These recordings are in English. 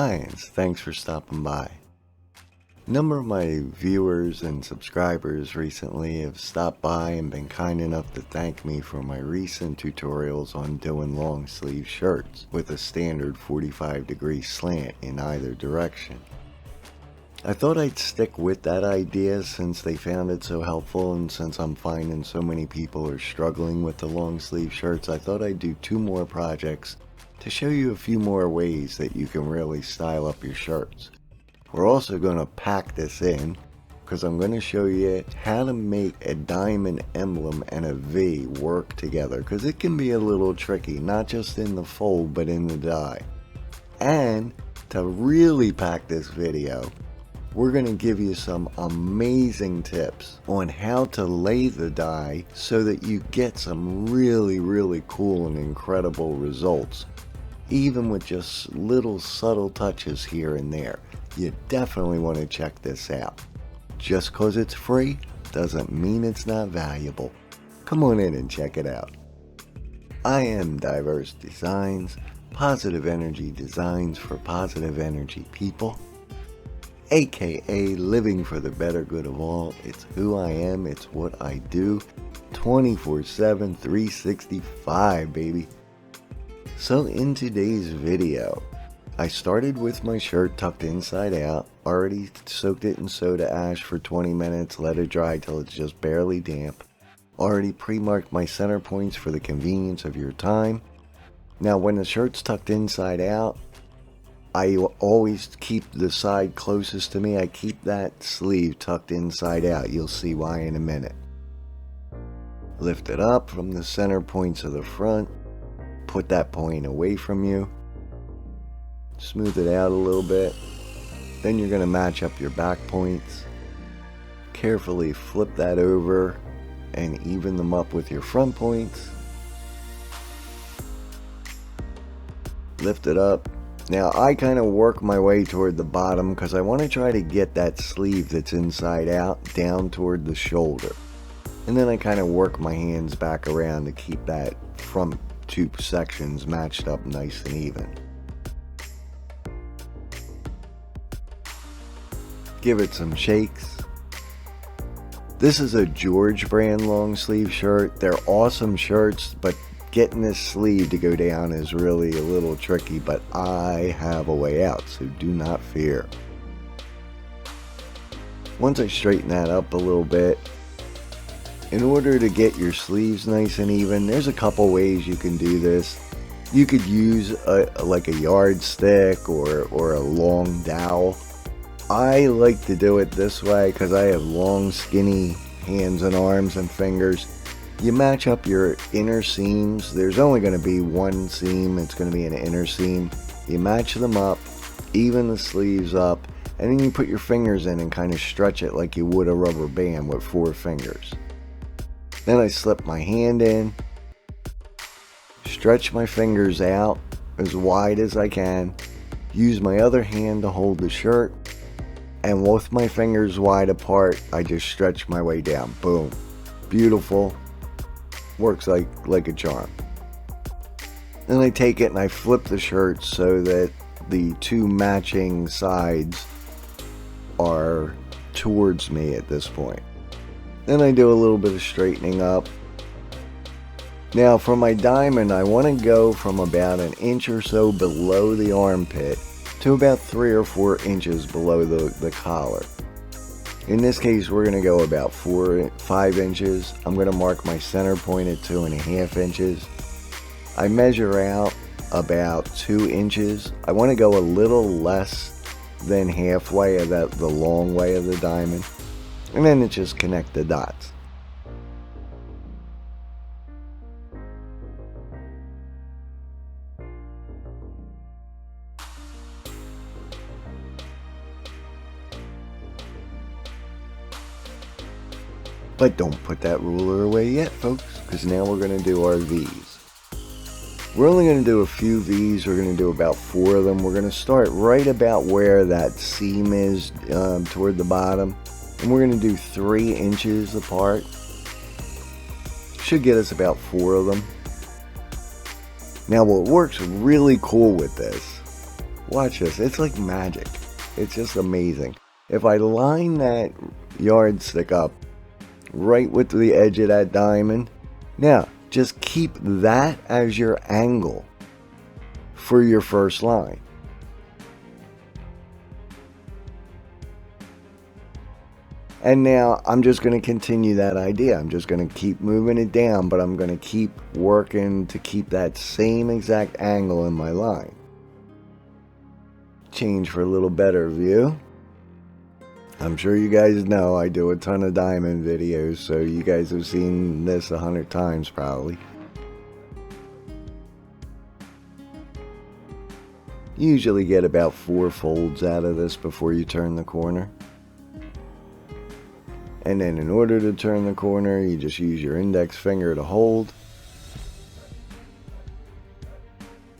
Hi, and thanks for stopping by. A number of my viewers and subscribers recently have stopped by and been kind enough to thank me for my recent tutorials on doing long sleeve shirts with a standard 45-degree slant in either direction. I thought I'd stick with that idea since they found it so helpful, and since I'm finding so many people are struggling with the long sleeve shirts, I thought I'd do 2 more projects to show you a few more ways that you can really style up your shirts. We're also going to pack this in because I'm going to show you how to make a diamond emblem and a V work together, because it can be a little tricky, not just in the fold but in the dye. And to really pack this video, we're going to give you some amazing tips on how to lay the dye so that you get some really cool and incredible results, even with just little subtle touches here and there. You definitely want to check this out. Just because it's free doesn't mean it's not valuable. Come on in and check it out. I am Dyeverse Designs, positive energy designs for positive energy people, aka living for the better good of all. It's who I am, it's what I do, 24/7, 365, baby. So in today's video, I started with my shirt tucked inside out, already soaked it in soda ash for 20 minutes, let it dry till it's just barely damp, already pre-marked my center points for the convenience of your time. Now when the shirt's tucked inside out, I always keep the side closest to me. I keep that sleeve tucked inside out. You'll see why in a minute. Lift it up from the center points of the front, put that point away from you. Smooth it out a little bit. Then you're going to match up your back points. Carefully flip that over and even them up with your front points. Lift it up. Now I kind of work my way toward the bottom because I want to try to get that sleeve that's inside out down toward the shoulder. And then I kind of work my hands back around to keep that front 2 sections matched up nice and even. Give it some shakes. This is a George brand long sleeve shirt. They're awesome shirts, but getting this sleeve to go down is really a little tricky, but I have a way out, so do not fear. Once I straighten that up a little bit, in order to get your sleeves nice and even, there's a couple ways you can do this. You could use like a yardstick or a long dowel. I like to do it this way because I have long, skinny hands and arms and fingers. You match up your inner seams. There's only going to be one seam. It's going to be an inner seam. You match them up, even the sleeves up, and then you put your fingers in and kind of stretch it like you would a rubber band with 4 fingers. Then I slip my hand in, stretch my fingers out as wide as I can, use my other hand to hold the shirt, and with my fingers wide apart, I just stretch my way down. Boom. Beautiful. Works like a charm. Then I take it and I flip the shirt so that the 2 matching sides are towards me at this point. Then I do a little bit of straightening up. Now for my diamond, I want to go from about an inch or so below the armpit to about 3 or 4 inches below the collar. In this case, we're going to go about 5 inches. I'm going to mark my center point at 2.5 inches. I measure out about 2 inches. I want to go a little less than halfway of the long way of the diamond. And then it just connect the dots. But don't put that ruler away yet, folks, because now we're going to do our V's. We're only going to do a few V's. We're going to do about 4 of them. We're going to start right about where that seam is toward the bottom. And we're going to do 3 inches apart. Should get us about 4 of them. Now what works really cool with this Watch this, it's like magic. It's just amazing. If I line that yardstick up right with the edge of that diamond, now just keep that as your angle for your first line. And now I'm just going to continue that idea. I'm just going to keep moving it down, but I'm going to keep working to keep that same exact angle in my line. Change for a little better view. I'm sure you guys know I do a ton of diamond videos, so you guys have seen this 100 times probably. You usually get about 4 folds out of this before you turn the corner. And then in order to turn the corner, you just use your index finger to hold.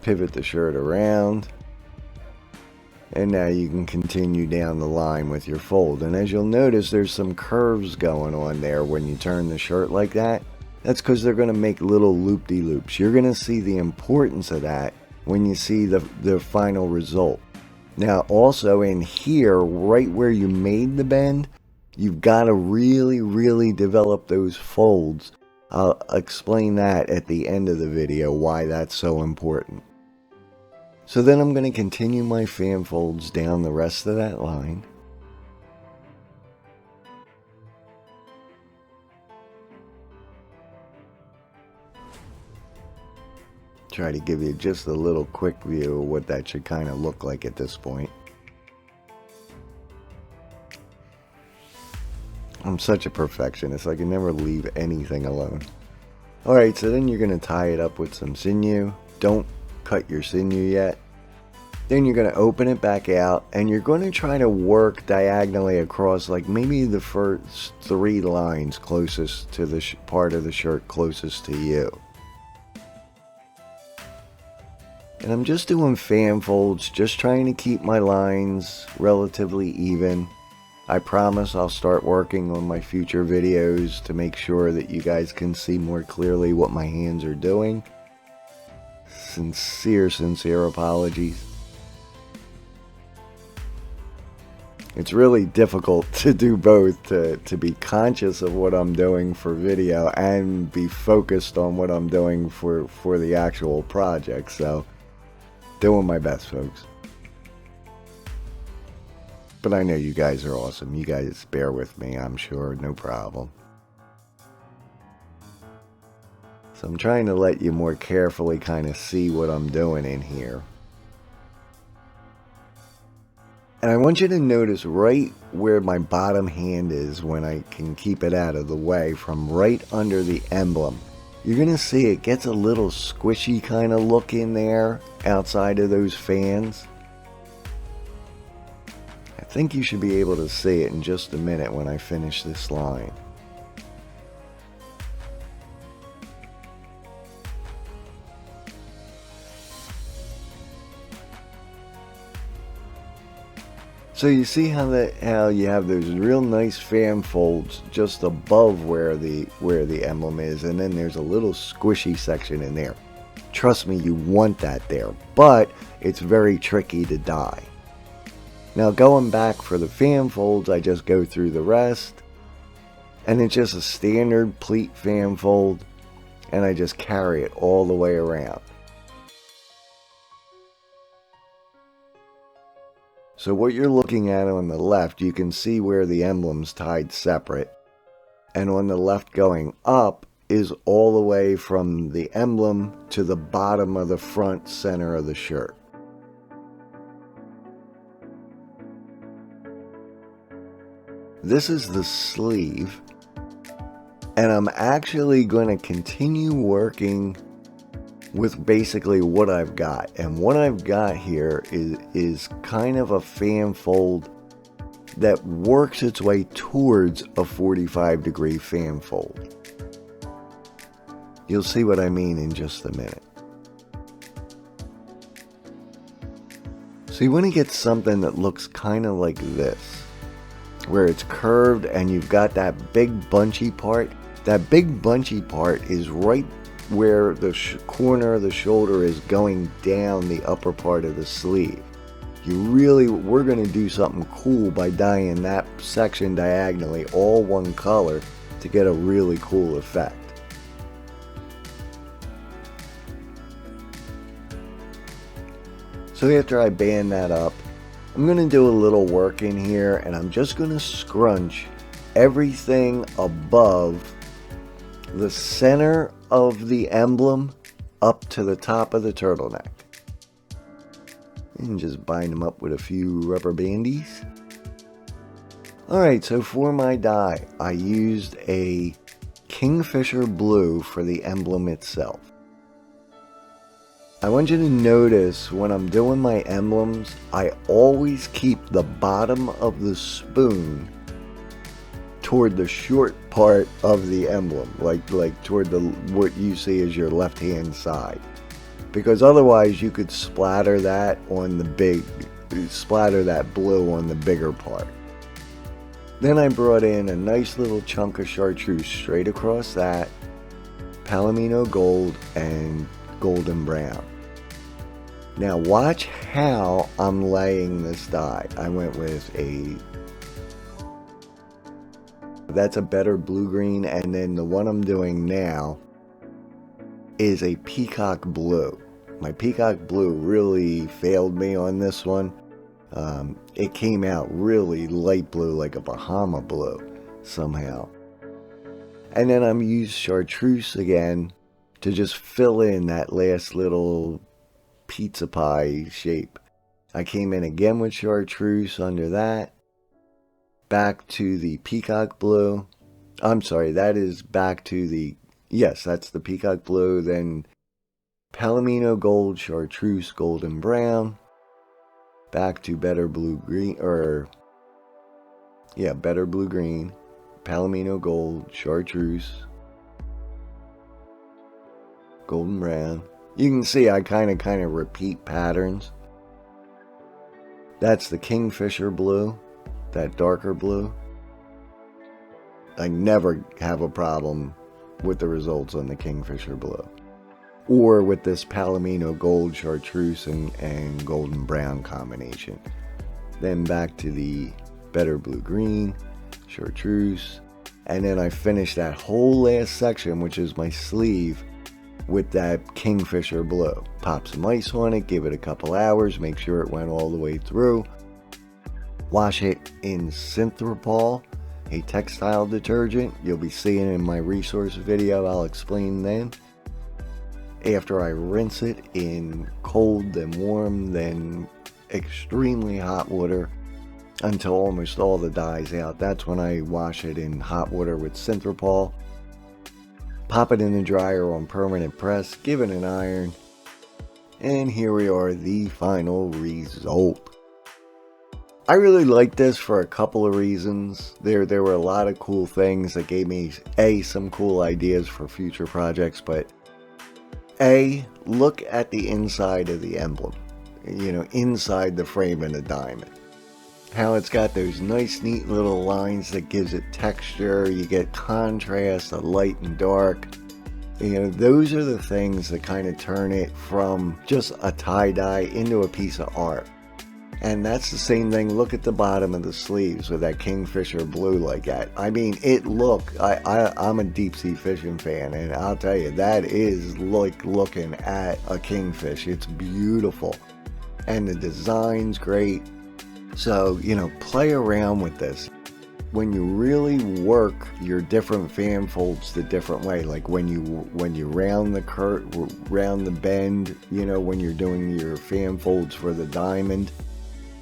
Pivot the shirt around. And now you can continue down the line with your fold. And as you'll notice, there's some curves going on there when you turn the shirt like that. That's because they're going to make little loop-de-loops. You're going to see the importance of that when you see the final result. Now also in here, right where you made the bend, you've got to really develop those folds. I'll explain that at the end of the video, why that's so important. So then I'm going to continue my fan folds down the rest of that line. Try to give you just a little quick view of what that should kind of look like at this point. I'm such a perfectionist, I can never leave anything alone. Alright, so then you're going to tie it up with some sinew. Don't cut your sinew yet. Then you're going to open it back out, and you're going to try to work diagonally across like maybe the first 3 lines closest to the part of the shirt closest to you. And I'm just doing fan folds, just trying to keep my lines relatively even. I promise I'll start working on my future videos to make sure that you guys can see more clearly what my hands are doing. Sincere apologies. It's really difficult to do both, to be conscious of what I'm doing for video and be focused on what I'm doing for the actual project. So, doing my best, folks. But I know you guys are awesome. You guys bear with me, I'm sure, no problem. So I'm trying to let you more carefully kind of see what I'm doing in here. And I want you to notice right where my bottom hand is when I can keep it out of the way, from right under the emblem. You're going to see it gets a little squishy kind of look in there outside of those fans. I think you should be able to see it in just a minute when I finish this line. So you see how you have those real nice fan folds just above where the emblem is, and then there's a little squishy section in there. Trust me, you want that there, but it's very tricky to dye. Now going back for the fan folds, I just go through the rest, and it's just a standard pleat fan fold, and I just carry it all the way around. So what you're looking at on the left, you can see where the emblem's tied separate, and on the left going up is all the way from the emblem to the bottom of the front center of the shirt. This is the sleeve, and I'm actually going to continue working with basically what I've got. And what I've got here is kind of a fan fold that works its way towards a 45-degree fan fold. You'll see what I mean in just a minute. So you want to get something that looks kind of like this, where it's curved and you've got that big bunchy part. That big bunchy part is right where the corner of the shoulder is going down the upper part of the sleeve. we're going to do something cool by dyeing that section diagonally all one color to get a really cool effect. So after I band that up, I'm going to do a little work in here, and I'm just going to scrunch everything above the center of the emblem up to the top of the turtleneck. And just bind them up with a few rubber bandies. Alright, so for my dye, I used a Kingfisher blue for the emblem itself. I want you to notice when I'm doing my emblems, I always keep the bottom of the spoon toward the short part of the emblem, like toward what you see as your left hand side, because otherwise you could splatter that on splatter that blue on the bigger part. Then I brought in a nice little chunk of chartreuse straight across that, Palomino gold and golden brown. Now watch how I'm laying this dye. I went with that's a better blue-green, and then the one I'm doing now is a peacock blue. My peacock blue really failed me on this one. It came out really light blue, like a Bahama blue somehow. And then I'm used chartreuse again to just fill in that last little pizza pie shape. I came in again with chartreuse under that. Back to the peacock blue. I'm sorry, that is back to the, yes, that's the peacock blue. Then Palomino gold, chartreuse, golden brown. Back to better blue green, or yeah, better blue green. Palomino gold, chartreuse, golden brown. You can see I kind of repeat patterns. That's the Kingfisher blue, that darker blue. I never have a problem with the results on the Kingfisher blue, or with this Palomino gold, chartreuse, and golden brown combination. Then back to the better blue green, chartreuse, and then I finished that whole last section, which is my sleeve, with that Kingfisher blue. Pop some ice on it, give it a couple hours, make sure it went all the way through. Wash it in Synthropol, a textile detergent. You'll be seeing it in my resource video. I'll explain then. After I rinse it in cold, then warm, then extremely hot water until almost all the dye's out. That's when I wash it in hot water with Synthropol. Pop it in the dryer on permanent press, give it an iron, and here we are, the final result. I really like this for a couple of reasons. There were a lot of cool things that gave me some cool ideas for future projects, but look at the inside of the emblem, inside the frame of the diamond. How it's got those nice neat little lines that gives it texture. You get contrast, the light and dark. Those are the things that kind of turn it from just a tie-dye into a piece of art. And that's the same thing. Look at the bottom of the sleeves with that Kingfisher blue like that. I mean, I'm a deep sea fishing fan, and I'll tell you, that is like looking at a kingfish. It's beautiful. And the design's great. So, play around with this. When you really work your different fan folds the different way, like when you round the bend, when you're doing your fan folds for the diamond,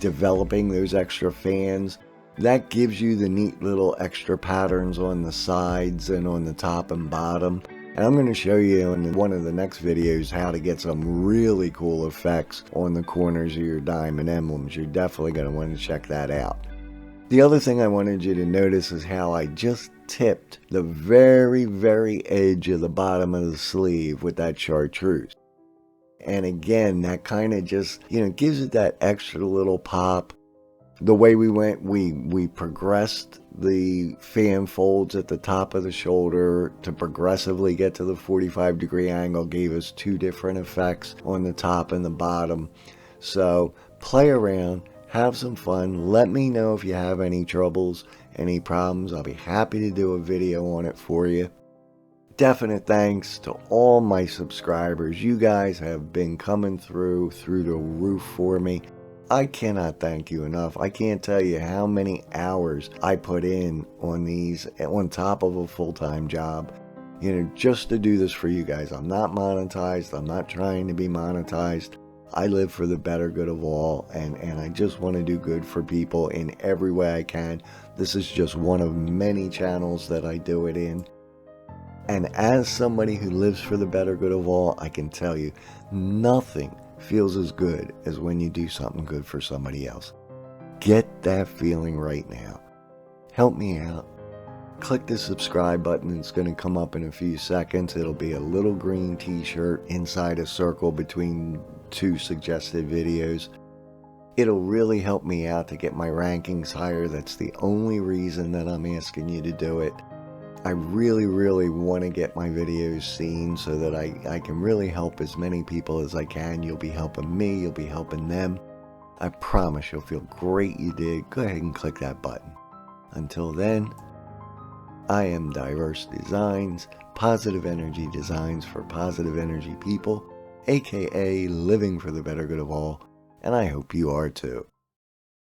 developing those extra fans, that gives you the neat little extra patterns on the sides and on the top and bottom. And I'm going to show you in one of the next videos how to get some really cool effects on the corners of your diamond emblems. You're definitely going to want to check that out. The other thing I wanted you to notice is how I just tipped the very, very edge of the bottom of the sleeve with that chartreuse. And again, that kind of just, gives it that extra little pop. The way we went, we progressed the fan folds at the top of the shoulder to progressively get to the 45-degree angle, gave us two different effects on the top and the bottom. So Play around, have some fun. Let me know if you have any troubles, any problems. I'll be happy to do a video on it for you. Definite thanks to all my subscribers. You guys have been coming through the roof for me. I cannot thank you enough. I can't tell you how many hours I put in on these on top of a full-time job, you know, just to do this for you guys. I'm not monetized. I'm not trying to be monetized. I live for the better good of all, and I just want to do good for people in every way I can. This is just one of many channels that I do it in. And as somebody who lives for the better good of all, I can tell you, nothing feels as good as when you do something good for somebody else. Get that feeling right now. Help me out. Click the subscribe button. It's going to come up in a few seconds. It'll be a little green t-shirt inside a circle between two suggested videos. It'll really help me out to get my rankings higher. That's the only reason that I'm asking you to do it. I really want to get my videos seen so that I can really help as many people as I can. You'll be helping me, you'll be helping them. I promise you'll feel great you did. Go ahead and click that button. Until then, I am Dyeverse Designs, positive energy designs for positive energy people, aka living for the better good of all, and I hope you are too.